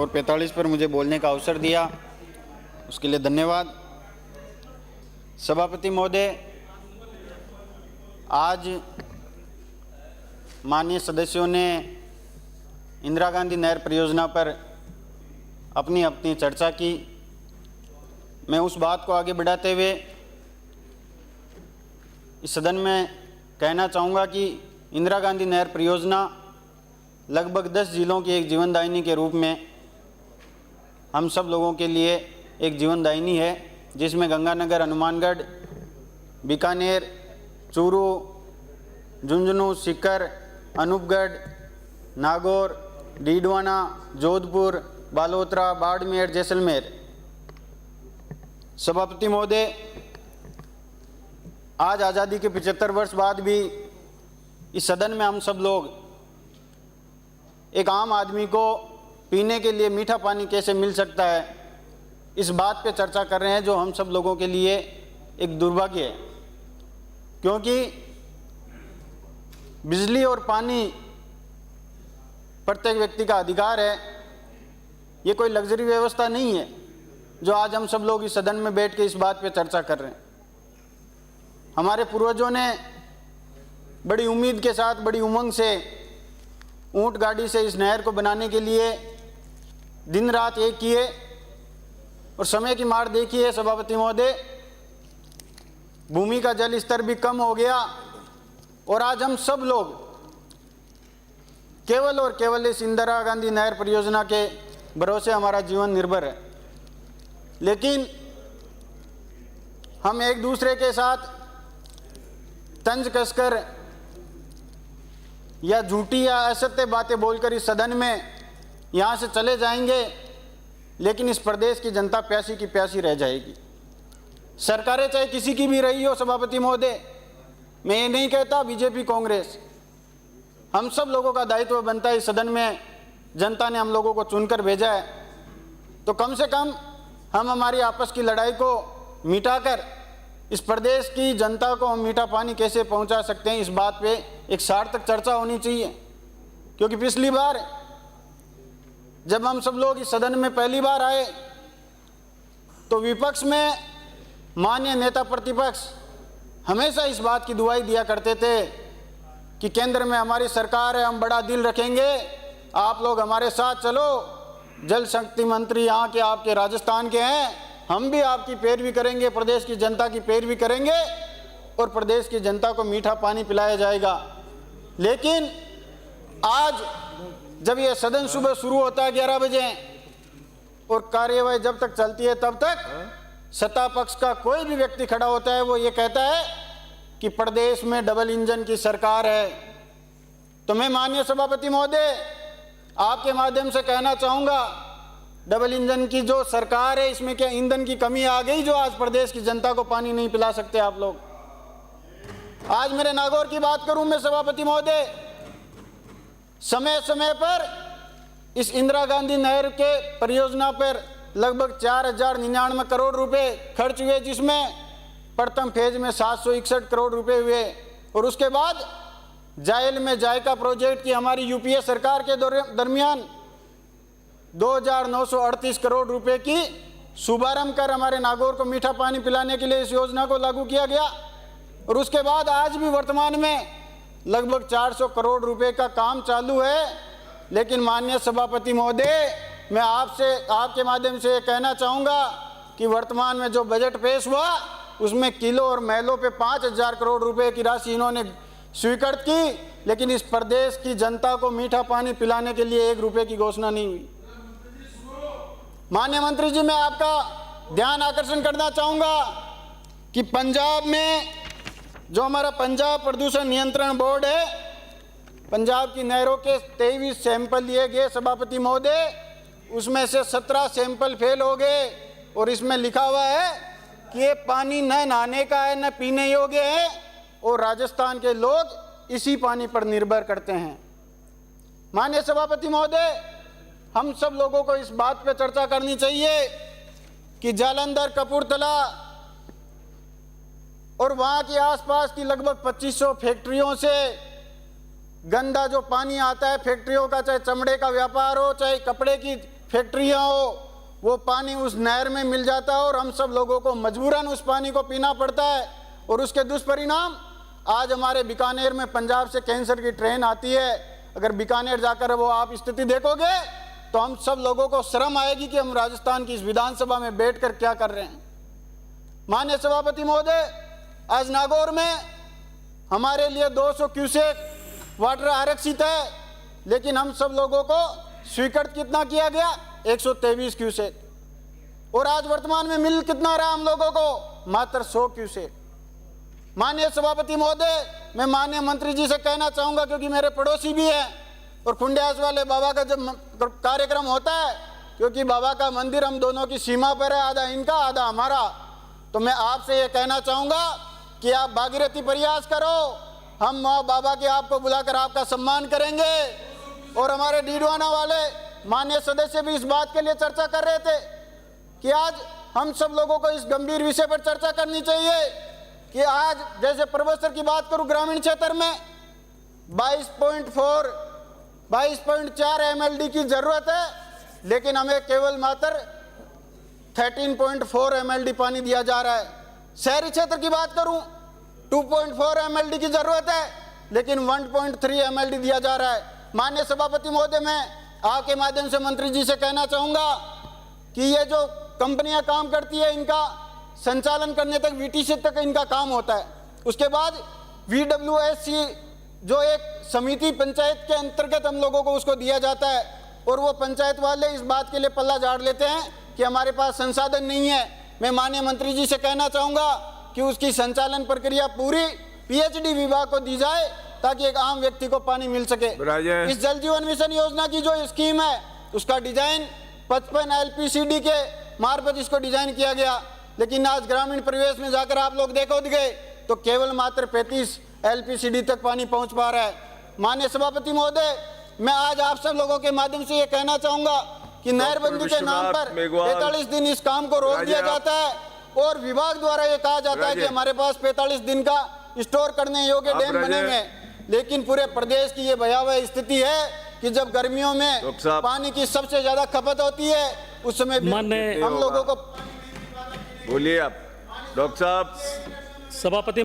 और 45 पर मुझे बोलने का अवसर दिया, उसके लिए धन्यवाद। सभापति महोदय, आज माननीय सदस्यों ने इंदिरा गांधी नहर परियोजना पर अपनी अपनी चर्चा की। मैं उस बात को आगे बढ़ाते हुए इस सदन में कहना चाहूँगा कि इंदिरा गांधी नहर परियोजना लगभग 10 जिलों की एक जीवनदायिनी के रूप में हम सब लोगों के लिए एक जीवनदायिनी है, जिसमें गंगानगर, हनुमानगढ़, बीकानेर, चूरू, झुंझुनू, सीकर, अनूपगढ़, नागौर, डीडवाना, जोधपुर, बालोतरा, बाड़मेर, जैसलमेर। सभापति महोदय, आज आज़ादी के 75 वर्ष बाद भी इस सदन में हम सब लोग एक आम आदमी को पीने के लिए मीठा पानी कैसे मिल सकता है, इस बात पे चर्चा कर रहे हैं, जो हम सब लोगों के लिए एक दुर्भाग्य है। क्योंकि बिजली और पानी प्रत्येक व्यक्ति का अधिकार है, ये कोई लग्जरी व्यवस्था नहीं है जो आज हम सब लोग इस सदन में बैठ के इस बात पे चर्चा कर रहे हैं। हमारे पूर्वजों ने बड़ी उम्मीद के साथ, बड़ी उमंग से ऊंट गाड़ी से इस नहर को बनाने के लिए दिन रात एक किए, और समय की मार देखिए सभापति महोदय, भूमि का जल स्तर भी कम हो गया और आज हम सब लोग केवल और केवल इस इंदिरा गांधी नहर परियोजना के भरोसे हमारा जीवन निर्भर है। लेकिन हम एक दूसरे के साथ तंज कसकर या झूठी या असत्य बातें बोलकर इस सदन में यहाँ से चले जाएंगे, लेकिन इस प्रदेश की जनता प्यासी की प्यासी रह जाएगी। सरकारें चाहे किसी की भी रही हो सभापति महोदय, मैं ये नहीं कहता बीजेपी कांग्रेस, हम सब लोगों का दायित्व बनता है, इस सदन में जनता ने हम लोगों को चुनकर भेजा है, तो कम से कम हम हमारी आपस की लड़ाई को मिटाकर इस प्रदेश की जनता को हम मीठा पानी कैसे पहुंचा सकते हैं, इस बात पे एक सार्थक चर्चा होनी चाहिए। क्योंकि पिछली बार जब हम सब लोग इस सदन में पहली बार आए तो विपक्ष में माननीय नेता प्रतिपक्ष हमेशा इस बात की दुहाई दिया करते थे कि केंद्र में हमारी सरकार है, हम बड़ा दिल रखेंगे, आप लोग हमारे साथ चलो। जल शक्ति मंत्री यहाँ के आपके राजस्थान के हैं, हम भी आपकी पैरवी करेंगे, प्रदेश की जनता की पैरवी करेंगे और प्रदेश की जनता को मीठा पानी पिलाया जाएगा। लेकिन आज जब ये सदन सुबह शुरू होता है 11 बजे और कार्यवाही जब तक चलती है तब तक सत्ता पक्ष का कोई भी व्यक्ति खड़ा होता है, वो ये कहता है कि प्रदेश में डबल इंजन की सरकार है। तो मैं माननीय सभापति महोदय आपके माध्यम से कहना चाहूँगा, डबल इंजन की जो सरकार है, इसमें क्या ईंधन की कमी आ गई जो आज प्रदेश की जनता को पानी नहीं पिला सकते आप लोग। आज मेरे नागौर की बात करूं मैं सभापति महोदय, समय समय पर इस इंदिरा गांधी नहर के परियोजना पर लगभग 4099 करोड़ रुपए खर्च हुए, जिसमें प्रथम फेज में 761 करोड़ रुपए हुए और उसके बाद जायल में जायका प्रोजेक्ट की हमारी यूपीए सरकार के दरमियान 2938 करोड़ रुपए की शुभारंभ कर हमारे नागौर को मीठा पानी पिलाने के लिए इस योजना को लागू किया गया। और उसके बाद आज भी वर्तमान में लगभग 400 करोड़ रुपए का काम चालू है। लेकिन माननीय सभापति महोदय, मैं आपसे आपके माध्यम से कहना चाहूँगा कि वर्तमान में जो बजट पेश हुआ उसमें किलो और महलों पे 5000 करोड़ रुपए की राशि इन्होंने स्वीकृत की, लेकिन इस प्रदेश की जनता को मीठा पानी पिलाने के लिए 1 रुपये की घोषणा नहीं हुई। माननीय मंत्री जी, मैं आपका ध्यान आकर्षण करना चाहूँगा कि पंजाब में जो हमारा पंजाब प्रदूषण नियंत्रण बोर्ड है, पंजाब की नहरों के 23 सैंपल लिए गए सभापति महोदय, उसमें से 17 सैंपल फेल हो गए और इसमें लिखा हुआ है कि ये पानी न नहाने का है न पीने योग्य है और राजस्थान के लोग इसी पानी पर निर्भर करते हैं। माननीय सभापति महोदय, हम सब लोगों को इस बात पर चर्चा करनी चाहिए कि जालंधर, कपूरथला और वहाँ के आसपास की लगभग 2500 फैक्ट्रियों से गंदा जो पानी आता है फैक्ट्रियों का, चाहे चमड़े का व्यापार हो, चाहे कपड़े की फैक्ट्रियां हो, वो पानी उस नहर में मिल जाता है और हम सब लोगों को मजबूरन उस पानी को पीना पड़ता है। और उसके दुष्परिणाम आज हमारे बीकानेर में पंजाब से कैंसर की ट्रेन आती है। अगर बीकानेर जाकर वो आप स्थिति देखोगे तो हम सब लोगों को शर्म आएगी कि हम राजस्थान की इस विधानसभा में बैठकर क्या कर रहे हैं। माननीय सभापति महोदय, आज नागौर में हमारे लिए 200 क्यूसेक वाटर आरक्षित है, लेकिन हम सब लोगों को स्वीकृत कितना किया गया? 123 क्यूसेक। और आज वर्तमान में मिल कितना रहा हम लोगों को? मात्र 100 क्यूसेक। माननीय सभापति महोदय, मैं माननीय मंत्री जी से कहना चाहूंगा, क्योंकि मेरे पड़ोसी भी हैं और खुंडियास वाले बाबा का जब कार्यक्रम होता है, क्योंकि बाबा का मंदिर हम दोनों की सीमा पर है, आधा इनका आधा हमारा, तो मैं आपसे ये कहना चाहूंगा कि आप भागीरथी प्रयास करो। हम बाबा के आपको बुलाकर आपका सम्मान करेंगे। और हमारे डीडवाना वाले माननीय सदस्य भी इस बात के लिए चर्चा कर रहे थे कि आज हम सब लोगों को इस गंभीर विषय पर चर्चा करनी चाहिए कि आज जैसे प्रोफेसर की बात करूं, ग्रामीण क्षेत्र में 22.4 MLD की जरूरत है, लेकिन हमें केवल मात्र 13.4 MLD पानी दिया जा रहा है। शहरी क्षेत्र की बात करूं 2.4 MLD की जरूरत है, लेकिन 1.3 MLD दिया जा रहा है। माननीय सभापति महोदय, मैं आपके माध्यम से मंत्री जी से कहना चाहूंगा कि ये जो कंपनियां काम करती है, इनका संचालन करने तक VTC तक इनका काम होता है। उसके बाद VWSC जो एक समिति पंचायत के अंतर्गत हम लोगों को उसको दिया जाता है, और वो पंचायत वाले इस बात के लिए पल्ला झाड़ लेते हैं कि हमारे पास संसाधन नहीं है। मैं माननीय मंत्री जी से कहना चाहूंगा कि उसकी संचालन प्रक्रिया पूरी PhD विभाग को दी जाए, ताकि एक आम व्यक्ति को पानी मिल सके। इस जल जीवन मिशन योजना की जो स्कीम है, उसका डिजाइन 55 LPCD के मार्फत इसको डिजाइन किया गया, लेकिन आज ग्रामीण परिवेश में जाकर आप लोग देखोगे तो केवल मात्र 35 LPCD तक पानी पहुंच पा रहा है। माननीय सभापति महोदय, मैं आज आप सब लोगों के माध्यम से ये कहना चाहूंगा कि नहरबंदी के नाम पर 45 दिन इस काम को रोक दिया जाता है, और विभाग द्वारा ये कहा जाता है कि हमारे पास 45 दिन का स्टोर करने योग्य डैम बने हुए हैं। लेकिन पूरे प्रदेश की ये भयावह स्थिति है कि जब गर्मियों में पानी की सबसे ज्यादा खपत होती है, उस समय हम लोगों को बोलिए आप डॉक्टर साहब। सभापति